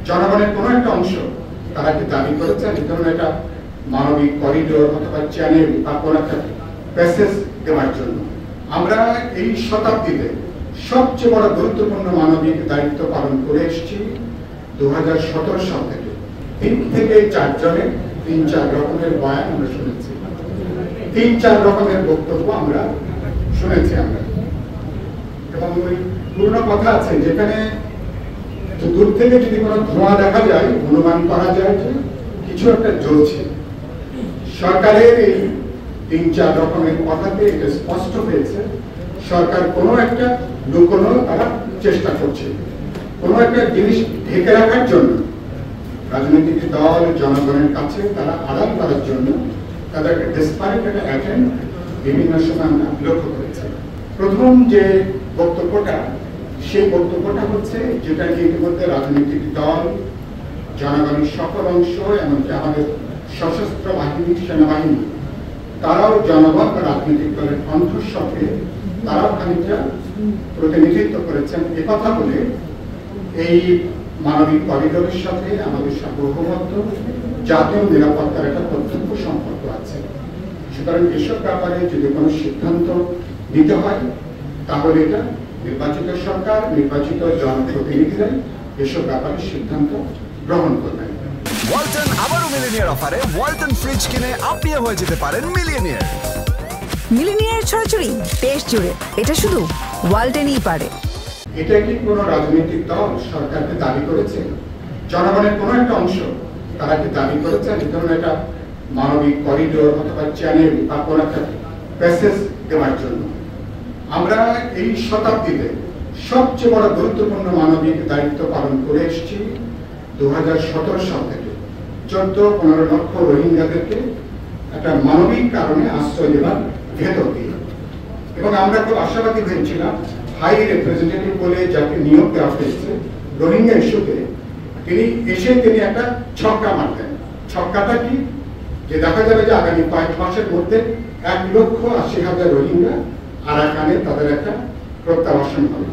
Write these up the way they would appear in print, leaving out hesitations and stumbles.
জনগণের কোনো একটা অংশ তারা কি দাবি করেছেন এই ধরনের একটা মানবিক করিডোর অথবা চ্যানেল বা কোনো একটা প্যাসেজ দেওয়ার জন্য। আমরা এই শতাব্দীতে সবচেয়ে বড় গুরুত্বপূর্ণ মানবিক দায়িত্ব পালন করে এসেছি 2017 সাল থেকে। 3 থেকে 4 জনের 3-4 রকমের বয়ান আমরা শুনেছি, 3-4 রকমের বক্তব্য আমরা শুনেছি আমরা। এবং ওই পুরনো কথা আছে, যেখানে দূর থেকে যদি কোনো ধোঁয়া দেখা যায় অনুমান করা যায় যে কিছু একটা জ্বলছে। সরকারের এই 3-4 রকমের কথাতে এটা স্পষ্ট হয়েছে সরকার কোনো একটা লুকোনো তারা চেষ্টা করছে, কোনো একটা জিনিস ঢেকে রাখার জন্য রাজনৈতিক দল জনগণের কাছে তারা আড়াল করার জন্য তাদের ডেসপারেট একটা অ্যাটেম্প বিভিন্ন সময় আমরা লক্ষ্য করেছি। প্রথম যে বক্তব্যটা, সেই বক্তব্যটা হচ্ছে যেটা ইতিমধ্যে রাজনৈতিক দল জনগণের সকল অংশ এমনকি আমাদের সশস্ত্র বাহিনী সেনাবাহিনী তারাও জনগণ বা রাজনৈতিক দলের কণ্ঠস্বরে তারাও খানিকটা প্রতিনিধিত্ব করেছেন। একথা বলে এই মানবিক করিডোরের সাথে আমাদের সার্বভৌমত্ব জাতীয় নিরাপত্তার একটা প্রত্যক্ষ সম্পর্ক আছে। সুতরাং এসব ব্যাপারে যদি কোনো সিদ্ধান্ত নিতে হয় তাহলে এটা নির্বাচিত সরকার, নির্বাচিত জনপ্রতিনিধিরাই এসব ব্যাপারে সিদ্ধান্ত গ্রহণ করবেন। ওয়ালটন আবারও মিলিনিয়ার অফারে ওয়ালটন ফ্রিজ কিনে আপনিও হয়ে যেতে পারেন মিলিয়নিয়ার। মিলিনিয়ার ছড়াছড়ি দেশ জুড়ে, এটা শুধু ওয়ালটনই পারে। এটা কি কোনো রাজনৈতিক দল সরকারকে দাবি করেছে? জনগণের কোনো একটা অংশ তারা কি দাবি করেছে এই ধরনের একটা মানবিক করিডোর অথবা চ্যানেল বা কোনো একটা প্যাসেজ দেওয়ার জন্য? আমরা এই শতাব্দীতে সবচেয়ে বড় গুরুত্বপূর্ণ মানবিক দায়িত্ব পালন করে এসেছি 2017 সাল থেকে। 14-15 লক্ষ রোহিঙ্গাদেরকে একটা মানবিক কারণে আশ্রয় দেওয়ার ভেতর দিয়ে। এবং আমরা খুব আশাবাদী হয়েছিলাম হাই রিপ্রেজেন্টেটিভ বলে যাকে নিয়োগ দেওয়া হয়েছে রোহিঙ্গা ইস্যুতে, তিনি একটা ছক্কা মারতেন। ছক্কাটা কি, যে দেখা যাবে যে আগামী কয়েক মাসের মধ্যে 1,80,000 রোহিঙ্গা আরাকানে তাদের একটা প্রত্যাবাসন হবে।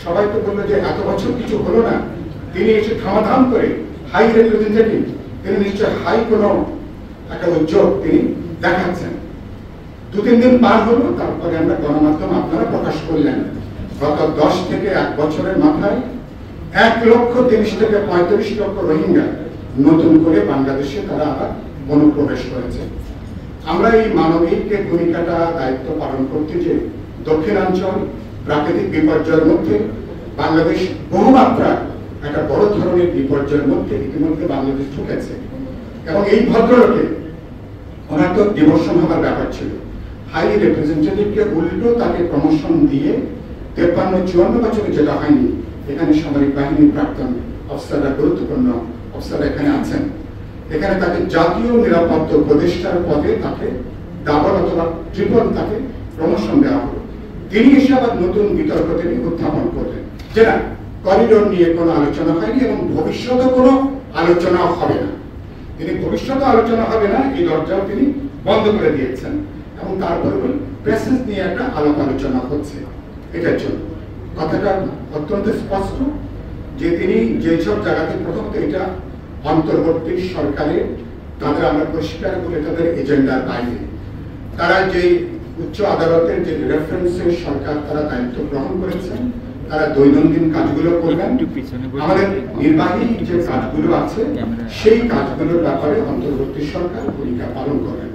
সবাই তো বললো যে এত বছর কিছু হলো না, তিনি এসে থামাধাম করে হাই রিপ্রেজেন্টেটিভ, তিনি নিশ্চয় হাই কোনো একটা উদ্যোগ তিনি দেখাচ্ছেন। 2-3 দিন পার হলো, তারপরে আমরা গণমাধ্যম আপনারা প্রকাশ করলেন গত 10 থেকে 1 বছরের মাথায় 1,30,000 থেকে 35 লক্ষ রোহিঙ্গা নতুন করে বাংলাদেশে তারা আবার অনুপ্রবেশ করেছে। আমরা এই মানবিক ভূমিকাটা দায়িত্ব পালন করতে যে দক্ষিণাঞ্চল প্রাকৃতিক বিপর্যয়ের মধ্যে বাংলাদেশ বহুমাত্রা একটা বড় ধরনের বিপর্যয়ের মধ্যে ইতিমধ্যে বাংলাদেশ ঢুকেছে। এবং এই ভদ্রলোকে ওনার তো ডিমোশন হওয়ার ব্যাপার ছিল, হাই রিপ্রেজেন্টেটিভকে উল্টো তাকে প্রমোশন দিয়ে 53-54 বছরে যেটা হয়নি, এখানে সামরিক বাহিনীর প্রাক্তন অফিসাররা, গুরুত্বপূর্ণ অফিসাররা এখানে আছেন, এখানে তাকে জাতীয় নিরাপত্তা উপদেষ্টার পদে তাকে ডাবল অথবা ট্রিপল তাকে প্রমোশন দেওয়া হলো। তিনি এসে আবার নতুন বিতর্ক তিনি উত্থাপন করলেন যে না, করিডোর নিয়ে কোনো আলোচনা হয়নি এবং ভবিষ্যতে কোনো আলোচনা হবে না। তিনি ভবিষ্যতে আলোচনা হবে না এই দরজাও তিনি বন্ধ করে দিয়েছেন। এবং তারপরে প্যাসেজ নিয়ে একটা আলাপ আলোচনা হচ্ছে। এটার জন্য কথাটা অত্যন্ত স্পষ্ট যে তিনি যেসব জায়গাতে প্রথমত এটা অন্তর্বর্তী সরকারের তাদের আমরা পরিষ্কার করে তাদের এজেন্ডার বাইরে, তারা যে উচ্চ আদালতের যে রেফারেন্সে সরকার তারা দায়িত্ব গ্রহণ করেছেন, তারা দৈনন্দিন কাজগুলো করবেন। আমাদের নির্বাহী যে কাজগুলো আছে সেই কাজগুলোর ব্যাপারে অন্তর্বর্তী সরকার ভূমিকা পালন করবেন।